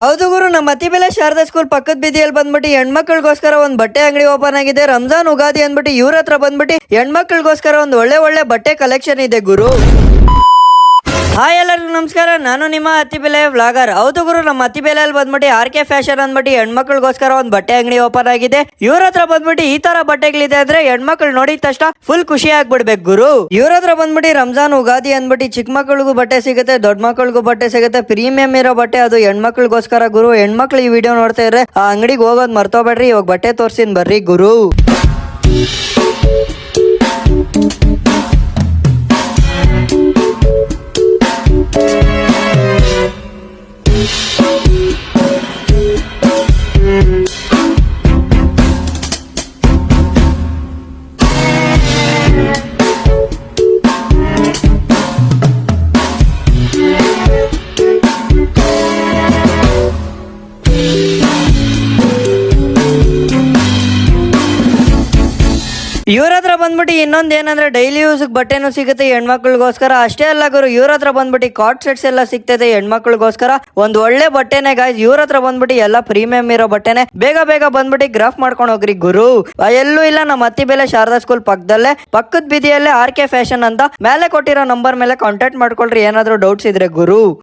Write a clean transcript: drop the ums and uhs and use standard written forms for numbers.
ಹೌದು ಗುರು, ನಮ್ಮ ಅತ್ತಿಬೆಲೆ ಶಾರದಾ ಸ್ಕೂಲ್ ಪಕ್ಕದ ಬೀದಿಯಲ್ಲಿ ಬಂದ್ಬಿಟ್ಟು ಹೆಣ್ಮಕ್ಳಿಗೋಸ್ಕರ ಒಂದ್ ಬಟ್ಟೆ ಅಂಗಡಿ ಓಪನ್ ಆಗಿದೆ. ರಂಜಾನ್ ಉಗಾದಿ ಅಂದ್ಬಿಟ್ಟು ಇವ್ರ ಹತ್ರ ಬಂದ್ಬಿಟ್ಟು ಹೆಣ್ಮಕ್ಳಿಗೋಸ್ಕರ ಒಂದ್ ಒಳ್ಳೆ ಒಳ್ಳೆ ಬಟ್ಟೆ ಕಲೆಕ್ಷನ್ ಇದೆ ಗುರು. ಹಾಯ್ ಎಲ್ಲರಿಗೂ ನಮಸ್ಕಾರ, ನಾನು ನಿಮ್ಮ ಅತ್ತಿಬೆಲೆ ವ್ಲಾಗರ್. ಹೌದು ಗುರು, ನಮ್ಮ ಅತ್ತಿಬೆಲೆಯಲ್ಲಿ ಬಂದ್ಬಿಟ್ಟು RK ಫ್ಯಾಷನ್ ಅಂದ್ಬಿಟ್ಟು ಹೆಣ್ಮಕ್ಳಿಗೋಸ್ಕರ ಒಂದ್ ಬಟ್ಟೆ ಅಂಗಡಿ ಓಪನ್ ಆಗಿದೆ. ಇವ್ರ ಹತ್ರ ಬಂದ್ಬಿಟ್ಟು ಈ ತರ ಬಟ್ಟೆಗಳಿದೆ ಅಂದ್ರೆ ಹೆಣ್ಮಕ್ಳು ನೋಡಿದ ತಕ್ಷಣ ಫುಲ್ ಖುಷಿ ಆಗ್ಬಿಡ್ಬೇಕು ಗುರು. ಇವ್ರ ಹತ್ರ ಬಂದ್ಬಿಟ್ಟು ರಂಜಾನ್ ಉಗಾದಿ ಅಂದ್ಬಿಟ್ಟು ಚಿಕ್ಕ ಮಕ್ಕಳಿಗೂ ಬಟ್ಟೆ ಸಿಗುತ್ತೆ, ದೊಡ್ಡ ಮಕ್ಕಳಿಗೂ ಬಟ್ಟೆ ಸಿಗುತ್ತೆ. ಪ್ರೀಮಿಯಂ ಇರೋ ಬಟ್ಟೆ, ಅದು ಹೆಣ್ಮಕ್ಳಿಗೋಸ್ಕರ ಗುರು. ಹೆಣ್ಮಕ್ಳು ಈ ವಿಡಿಯೋ ನೋಡ್ತಾ ಇದ್ರೆ ಆ ಅಂಗಡಿಗೆ ಹೋಗೋದ್ ಮರ್ತೋಬೇಡ್ರಿ. ಇವಾಗ ಬಟ್ಟೆ ತೋರ್ಸಿನ್ ಬರ್ರಿ ಗುರು. ಇವ್ರ ಹತ್ರ ಬಂದ್ಬಿಟ್ಟು ಇನ್ನೊಂದ್ ಏನಂದ್ರೆ ಡೈಲಿ ಯೂಸ್ ಬಟ್ಟೆನೂ ಸಿಗುತ್ತೆ ಹೆಣ್ಮಕ್ಳಿಗೋಸ್ಕರ. ಅಷ್ಟೇ ಅಲ್ಲ ಗುರು, ಇವ್ರ ಹತ್ರ ಬಂದ್ಬಿಟ್ಟು ಕಾಟ್ ಸೆಟ್ಸ್ ಎಲ್ಲ ಸಿಗ್ತದೆ ಹೆಣ್ಮಕ್ಳಿಗೋಸ್ಕರ. ಒಂದ್ ಒಳ್ಳೆ ಬಟ್ಟೆನೆ ಗಾಯ್ಸ್. ಇವ್ರ ಹತ್ರ ಬಂದ್ಬಿಟ್ಟು ಎಲ್ಲ ಪ್ರೀಮಿಯಂ ಇರೋ ಬಟ್ಟೆನೆ. ಬೇಗ ಬೇಗ ಬಂದ್ಬಿಟ್ಟು ಗ್ರಾಫ್ ಮಾಡ್ಕೊಂಡು ಹೋಗ್ರಿ ಗುರು. ಎಲ್ಲೂ ಇಲ್ಲ, ನಮ್ಮ ಅತ್ತಿಬೆಲೆ ಶಾರದಾ ಸ್ಕೂಲ್ ಪಕ್ಕದಲ್ಲೇ ಪಕ್ಕದ ಬೀದಿಯಲ್ಲೇ RK ಫ್ಯಾಷನ್ ಅಂತ ಮೇಲೆ ಕೊಟ್ಟಿರೋ ನಂಬರ್ ಮೇಲೆ ಕಾಂಟ್ಯಾಕ್ಟ್ ಮಾಡ್ಕೊಳ್ರಿ ಏನಾದ್ರು ಡೌಟ್ಸ್ ಇದ್ರೆ ಗುರು.